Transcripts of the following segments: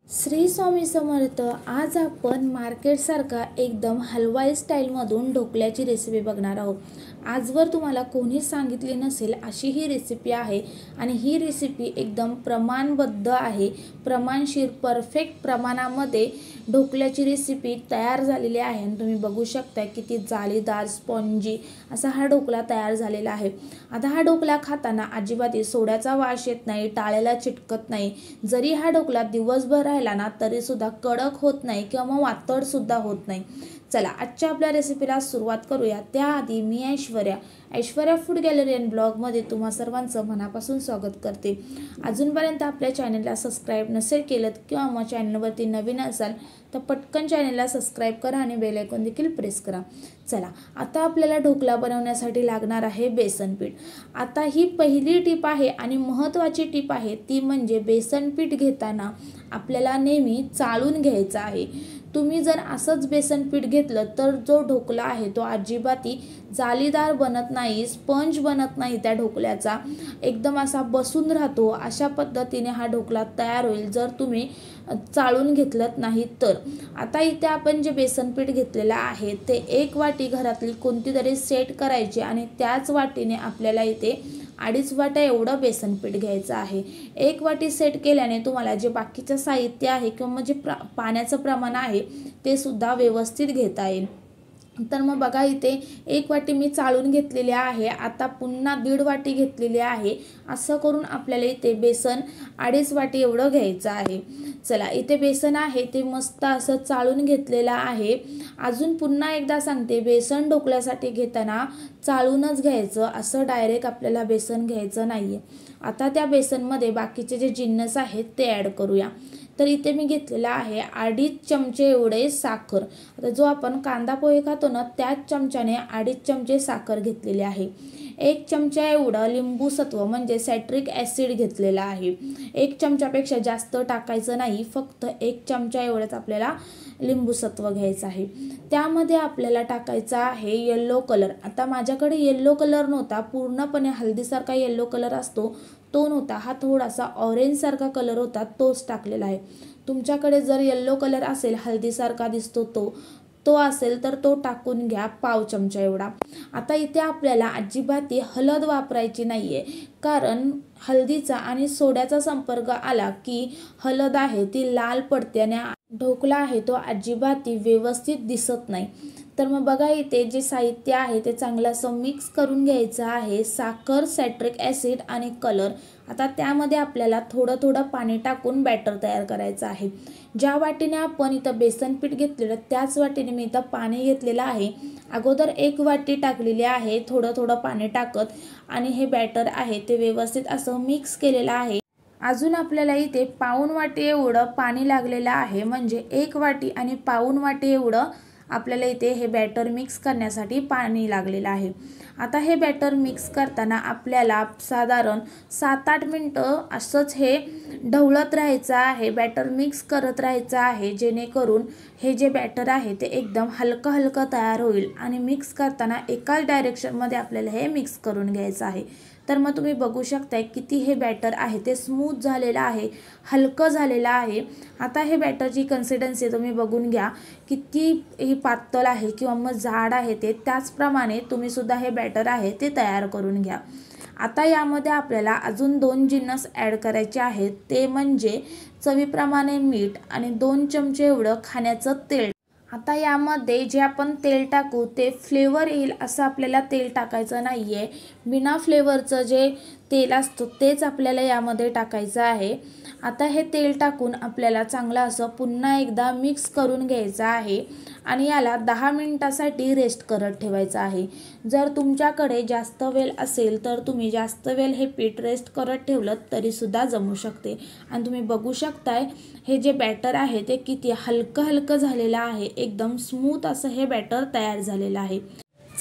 श्री स्वामी समर्थ। आज आपण मार्केटसारखा एकदम हलवाई स्टाईलमधून ढोकल्याची रेसिपी बघणार आहोत। आजवर तुम्हाला कोणी सांगितली नसेल अशी ही रेसिपी आहे आणि ही रेसिपी एकदम प्रमाणबद्ध आहे। प्रमाणशीर परफेक्ट प्रमाणामध्ये ढोकल्याची रेसिपी तयार झालेली आहे आणि तुम्ही बघू शकता किती जाळीदार स्पॉन्जी असा हा ढोकला तयार झालेला आहे। आता हा ढोकला खाताना अजिबात सोड्याचा वास येत नाही, टाळ्याला चिटकत नाही। जरी हा ढोकला दिवसभर राहिला ना तरी सुद्धा कडक होत नाही किंवा मग वातड सुद्धा होत नाही। चला आजच्या आपल्या रेसिपीला सुरुवात करूया। त्याआधी मी Aishwarya food gallery and blog मध्ये तुम्हा सर्वांचं मनापासून स्वागत करते। अजूनपर्यंत आपल्या चॅनलला सबस्क्राइब नसेल केलं किंवा मग चॅनलवरती नवीन असाल तर पटकन चॅनलला सबस्क्राइब करा आणि बेल आयकॉन देखील प्रेस करा। चला आता आपल्याला ढोकला बनवण्यासाठी लागणार आहे बेसन पीठ। आता ही पहिली टिप आहे आणि महत्त्वाची टिप आहे ती म्हणजे बेसन पीठ घेताना आपल्याला नेहमी चाळून घ्यायचं आहे। तुम्ही जर असंच बेसन पीठ घेतलं तर जो ढोकला आहे तो अजिबाती जाळीदार बनत नाही, स्पंज बनत नाही, त्या ढोकल्याचा एकदम असा बसून राहतो। अशा पद्धतीने हा ढोकला तयार होईल जर तुम्ही चाळून घेतलं नाही तर। आता इथे आपण जे बेसन पीठ घेतलेलं आहे ते एक वाटी घरातली कोणती तरी सेट करायची आणि त्याच वाटीने आपल्याला इथे 2.5 वाट्या एवढं बेसन पीठ घ्यायचं आहे। एक वाटी सेट केल्याने तुम्हाला जे बाकीचं साहित्य आहे किंवा जे पाण्याचं प्रमाण आहे ते सुद्धा व्यवस्थित घेता येईल। तर मग बघा इथे एक वाटी मी चाळून घेतलेली आहे, आता पुन्हा 1.5 वाटी घेतलेली आहे। असं करून आपल्याला इथे बेसन 2.5 वाटी एवढं घ्यायचं आहे। चला इथे बेसन आहे ते मस्त असं चाळून घेतलेलं आहे। अजून पुन्हा एकदा सांगते, बेसन ढोकल्यासाठी घेताना चाळूनच घ्यायचं, असं डायरेक्ट आपल्याला बेसन घ्यायचं नाहीये। आता त्या बेसनमध्ये बाकीचे जे जिन्नस आहेत ते ॲड करूया। तर इथे मी घेतलेला आहे 2.5 चमचे एवढे साखर। आता जो आपण कांदा पोहे खातो ना त्याच चमच्याने 2.5 चमचे साखर घेतलेली आहे। 1 चमचा एवढं लिंबू सत्व म्हणजे सायट्रिक ॲसिड घेतलेला आहे। 1 चमच्यापेक्षा जास्त टाकायचं नाही, फक्त 1 चमचा एवढंच आपल्याला लिंबू सत्व घ्यायचं आहे। त्यामध्ये आपल्याला टाकायचा आहे येलो कलर। आता माझ्याकडे येलो कलर नव्हता, पूर्णपणे हळदीसारखा येलो कलर असतो तो नव्हता, हा थोडासा ऑरेंज सारखा कलर होता तोच टाकलेला आहे। तुमच्याकडे जर येलो कलर असेल, हळदीसारखा दिसतो तो असेल तर तो टाकून घ्या, पाव चमचा एवढा। आता इथे आपल्याला अजिबात हळद वापरायची नाहीये, कारण हळदीचा आणि सोड्याचा संपर्क आला की हळद आहे ती लाल पडते आणि ढोकला आहे तो अजिबात व्यवस्थित दिसत नाही। तर मग बघा इथे जे साहित्य आहे ते चांगलं असं मिक्स करून घ्यायचं आहे, साखर, सायट्रिक ॲसिड आणि कलर। आता त्यामध्ये आपल्याला थोडं थोडं पाणी टाकून बॅटर तयार करायचं आहे। ज्या वाटीने आपण इथं बेसन पीठ घेतलेलं त्याच वाटीने मी इथं पाणी घेतलेलं आहे। अगोदर 1 वाटी टाकलेली आहे थोडं थोडं पाणी टाकत आणि हे बॅटर आहे ते व्यवस्थित असं मिक्स केलेलं आहे। अजून आपल्याला इथे पाऊण वाटी एवढं पाणी लागलेलं आहे, म्हणजे 1 वाटी आणि पाऊण वाटी एवढं आपल्याला इथे हे बॅटर मिक्स करण्यासाठी पाणी लागलेलं आहे। आता हे बॅटर मिक्स करताना आपल्याला साधारण 7-8 मिनिटं असंच हे ढवळत राहायचं आहे, बॅटर मिक्स करत राहायचं आहे, जेणेकरून हे जे बॅटर आहे ते एकदम हलकं हलकं तयार होईल आणि मिक्स करताना एकाच डायरेक्शनमध्ये आपल्याला हे मिक्स करून घ्यायचं आहे। तर मग तुम्ही बघू शकताय किती हे बॅटर आहे ते स्मूथ झालेलं आहे, हलकं झालेलं आहे। आता हे बॅटरची कन्सिस्टन्सी तुम्ही बघून घ्या किती ही पातळ आहे किंवा मग जाड आहे ते, त्याचप्रमाणे तुम्ही सुद्धा हे बॅटर आहे ते तयार करून घ्या। आता यामध्ये आपल्याला अजून 2 जिन्नस ॲड करायचे आहेत, ते म्हणजे चवीप्रमाणे मीठ आणि 2 चमचे एवढं खाण्याचं तेल। आता यामध्ये जे आपण तेल टाकू ते फ्लेवर येईल असं आपल्याला तेल टाकायचं नाहीये, बिना फ्लेवरचं जे तेल असतं तेच आपल्याला यामध्ये टाकायचं आहे। आता हे तेल टाकून आपल्याला चांगलं असं पुन्हा एकदा मिक्स करून घ्यायचं आहे आणि याला 10 मिनिटासाठी रेस्ट करत ठेवायचं आहे। जर तुमच्याकडे जास्त वेळ असेल तर तुम्ही जास्त वेळ हे पीठ रेस्ट करत ठेवलं तरी सुद्धा जमू शकते। आणि तुम्ही बघू शकताय हे जे बॅटर आहे ते किती हलकं हलकं झालेलं आहे, एकदम स्मूथ असं हे बॅटर तयार झालेलं आहे।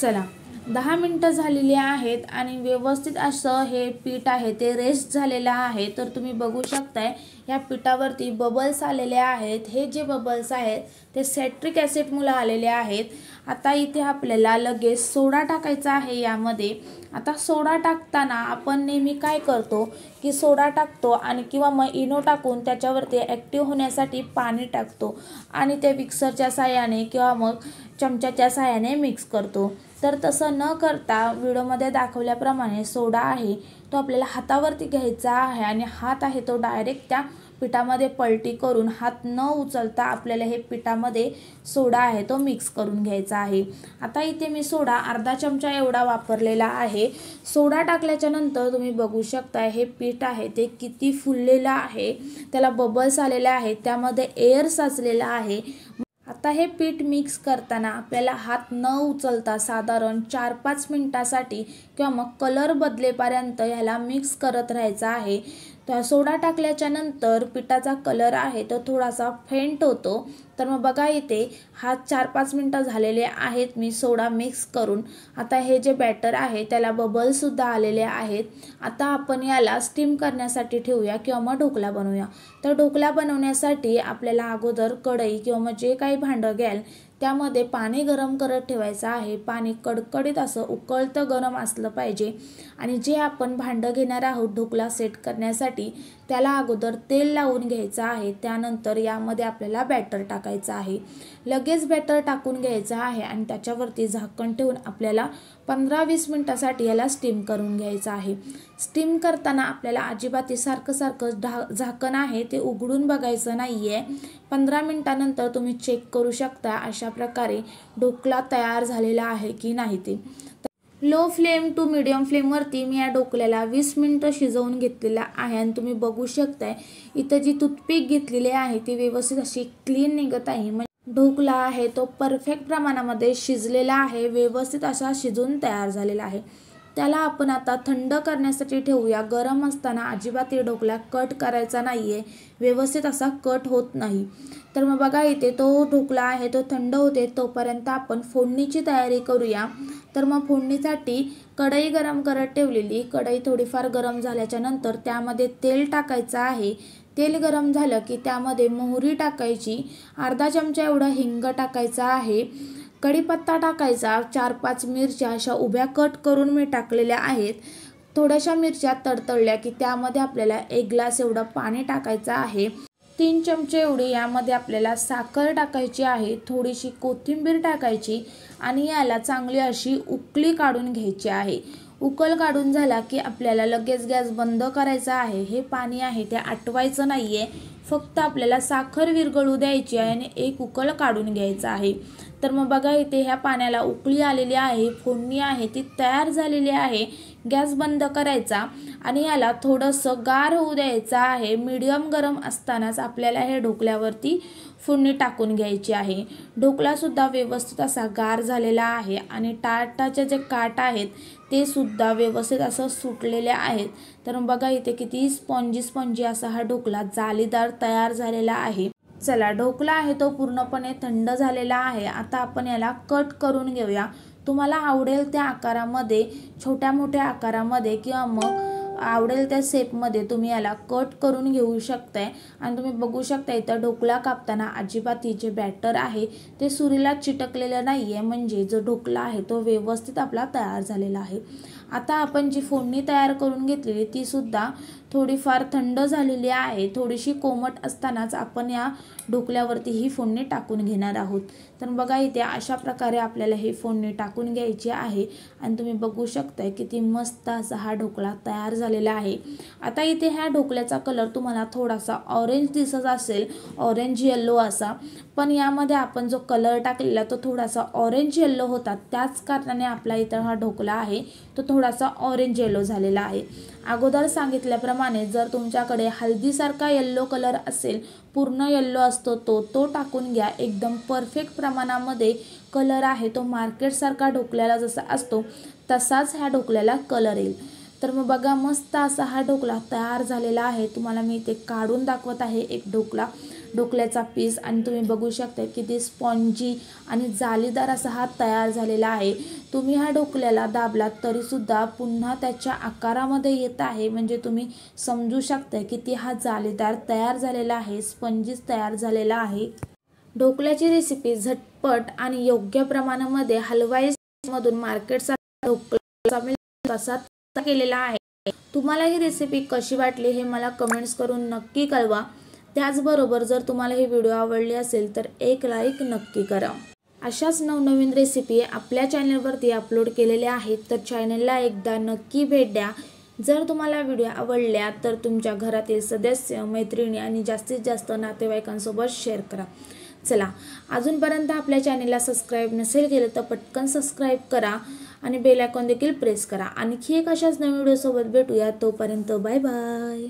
चला 10 मिनटं झालेली आहेत आणि व्यवस्थित असं हे पीठ आहे ते रेस्ट झालेलं आहे। तर तुम्ही बघू शकताय या पिठावरती बबल्स आलेले आहेत। हे जे बबल्स आहेत ते सिट्रिक ॲसिडमुळे आलेले आहेत। आता इथे आपल्याला लगेच सोडा टाकायचा आहे यामध्ये। आता सोडा टाकताना आपण नेहमी काय करतो की सोडा टाकतो आणि किंवा मग इनो टाकून त्याच्यावरती ॲक्टिव्ह होण्यासाठी पाणी टाकतो आणि ते मिक्सरच्या साहाय्याने किंवा मग चमच्याच्या साहाय्याने मिक्स करतो। तर तसं न करता व्हिडिओमध्ये दाखवल्याप्रमाणे सोडा आहे तो आपल्याला हातावरती घ्यायचा आहे आणि हात आहे तो डायरेक्ट त्या पिठामध्ये पलटी करून हात न उचलता आपल्याला हे पिठामध्ये सोडा आहे तो मिक्स करून घ्यायचा आहे। आता इथे मी सोडा अर्धा चमचा एवढा वापरलेला आहे। सोडा टाकल्याच्या नंतर तुम्ही बघू शकता हे पीठ आहे ते किती फुललेलं आहे, त्याला बबल्स आलेले आहेत, त्यामध्ये एअर साचलेला आहे। आता हे पीठ मिक्स करताना आपल्याला हात न उचलता साधारण 4-5 मिनिटासाठी किंवा मग कलर बदलेपर्यंत ह्याला मिक्स करत राहायचं आहे। तर सोडा टाकल्याच्या नंतर पिठाचा कलर आहे तो थोडासा फेंट होतो। तर मग बघा इथे हा 4-5 मिनिटं झालेले आहेत मी सोडा मिक्स करून। आता हे जे बॅटर आहे त्याला बबल्स सुद्धा आलेले आहेत। आता आपण याला स्टीम करण्यासाठी ठेवूया किंवा मग ढोकळा बनवूया। तर ढोकळा बनवण्यासाठी आपल्याला अगोदर कढई किंवा मग जे काही भांडं घ्याल त्यामध्ये पाणी गरम करत ठेवायचं आहे। पाणी कडकडीत असं उकळतं गरम असलं पाहिजे आणि जे आपण भांडं घेणार आहोत ढोकळा सेट करण्यासाठी त्याला अगोदर तेल लावून घ्यायचं आहे। त्यानंतर यामध्ये आपल्याला बॅटर टाकायचं आहे। लगेच बॅटर टाकून घ्यायचं आहे आणि त्याच्यावरती झाकण ठेवून आपल्याला 15-20 मिनिटासाठी याला स्टीम करून घ्यायचं आहे। स्टीम करताना आपल्याला अजिबात सारखं झाकण आहे ते उघडून बघायचं नाही आहे। 15 मिनिटानंतर तुम्ही चेक करू शकता अशा प्रकारे ढोकळा तयार झालेला आहे की नाही ते। लो फ्लेम टू मीडियम फ्लेमवरती मी या ढोकळ्याला 20 मिनिटं शिजवून घेतलेला आहे आणि तुम्ही बघू शकताय इथं जी टूथपिक घेतलेली आहे ती व्यवस्थित अशी क्लीन निघत आहे। म्हणजे ढोकळा आहे तो परफेक्ट प्रमाणामध्ये शिजलेला आहे, व्यवस्थित असा शिजून तयार झालेला आहे। त्याला आपण आता थंड करण्यासाठी ठेवूया। गरम असताना अजिबात हे ढोकळा कट करायचा नाही आहे, व्यवस्थित असा कट होत नाही। तर मग बघा इथे तो ढोकळा आहे तो थंड होते तोपर्यंत आपण फोडणीची तयारी करूया। तर मग फोडणीसाठी कढई गरम करत ठेवलेली, कढई थोडीफार गरम झाल्याच्या नंतर त्यामध्ये तेल टाकायचं आहे। तेल गरम झालं की त्यामध्ये मोहरी टाकायची, अर्धा चमचा एवढं हिंग टाकायचं आहे, कढीपत्ता टाकायचा, 4-5 मिरच्या अशा उभ्या कट करून मी टाकलेल्या आहेत। थोड्याशा मिरच्या तडतडल्या की त्यामध्ये आपल्याला 1 ग्लास एवढं पाणी टाकायचं आहे। 3 चमचे एवढी यामध्ये आपल्याला साखर टाकायची आहे, थोडीशी कोथिंबीर टाकायची आणि याला चांगली अशी उकळी काढून घ्यायची आहे। उकळ काढून झाला की आपल्याला लगेच गॅस बंद करायचा आहे। हे पाणी आहे ते आटवायचं नाही आहे, फक्त आपल्याला साखर विरघळू द्यायची आहे आणि एक उकळ काढून घ्यायचा आहे। तर मग बघा इथे ह्या पाण्याला उकळी आलेली आहे, फोडणी आहे ती तयार झालेली आहे। गॅस बंद करायचा आणि याला थोडंसं गार होऊ द्यायचं आहे। मीडियम गरम असतानाच आपल्याला हे ढोकळ्यावरती फोडणी टाकून घ्यायची आहे। ढोकळासुद्धा व्यवस्थित असा गार झालेला आहे आणि ताटाचे जे काठ आहेत ते सुद्धा व्यवस्थित असं सुटलेले आहेत। तर बघा इथे किती स्पॉन्जी असा हा ढोकळा जालीदार तयार झालेला आहे। चला ढोकळा आहे तो पूर्णपणे थंड झालेला आहे। आता आपण याला कट करून घेऊया। तुम्हाला आवडेल त्या आकारामध्ये, छोट्या मोठ्या आकारामध्ये किंवा मग आवडेल त्या शेपमध्ये तुम्ही याला कट करून घेऊ शकताय। आणि तुम्ही बघू शकता इथं ढोकळा कापताना अजिबात जे बॅटर आहे ते सुरीला चिटकलेलं नाही आहे, म्हणजे जो ढोकळा आहे तो व्यवस्थित आपला तयार झालेला आहे। आता आपण जी फोडणी तयार करून घेतलेली ती सुद्धा थोडीफार थंड झालेली आहे। थोडीशी कोमट असतानाच आपण या ढोकळ्यावरती ही फोडणी टाकून घेणार आहोत। तर बघा इथे अशा प्रकारे आपल्याला ही फोडणी टाकून घ्यायची आहे आणि तुम्ही बघू शकताय किती मस्त असा हा ढोकळा तयार झालेला आहे। आता इथे ह्या ढोकळ्याचा कलर तुम्हाला थोडासा ऑरेंज दिसत असेल, ऑरेंज येल्लो असा, पण यामध्ये आपण जो कलर टाकलेला तो थोडासा ऑरेंज येल्लो होता, त्याच कारणाने आपला इथं हा ढोकळा आहे तो थोडासा ऑरेंज येल्लो झालेला आहे। अगोदर सांगितल्याप्रमाणे जर तुमच्याकडे हळदीसारखा येल्लो कलर असेल, पूर्ण येल्लो असतो तो टाकून घ्या। एकदम परफेक्ट प्रमाणामध्ये कलर आहे तो मार्केटसारखा ढोकळ्याला जसा असतो तसाच ह्या ढोकळ्याला कलर येईल। तर मग बघा मस्त असा हा ढोकळा तयार झालेला आहे। तुम्हाला मी इथे काढून दाखवत आहे एक ढोकळा। ढोकल्याचा पीस आणि तुम्ही बघू शकता किती स्पॉन्जी आणि जालीदार असा हा तयार झालेला आहे। तुम्ही हा ढोकल्याला दाबलात तरीसुद्धा पुन्हा त्याच्या आकारामध्ये येत आहे, म्हणजे तुम्ही समजू शकता किती हा जालीदार तयार झालेला आहे, स्पंजीस तयार झालेला आहे। ढोकल्याची रेसिपी झटपट आणि योग्य प्रमाणामध्ये हलवाई मधून मार्केटचा ढोकळा कसा केलेला आहे। तुम्हाला ही रेसिपी कशी वाटली हे मला कमेंट्स करून नक्की कळवा। त्याचबरोबर जर तुम्हाला ही व्हिडिओ आवडली असेल तर एक लाईक नक्की करा। अशाच नवनवीन रेसिपी आपल्या चॅनलवरती अपलोड केलेल्या आहेत, तर चॅनलला एकदा नक्की भेट द्या। जर तुम्हाला व्हिडिओ आवडल्या तर तुमच्या घरातील सदस्य, मैत्रिणी आणि जास्तीत जास्त नातेवाईकांसोबत शेअर करा। चला, अजूनपर्यंत आपल्या चॅनलला सबस्क्राईब नसेल केलं तर पटकन सबस्क्राईब करा आणि बेल आयकॉन देखील प्रेस करा। आणखी एक अशाच नवीन व्हिडिओ सोबत भेटूया, तोपर्यंत बाय बाय।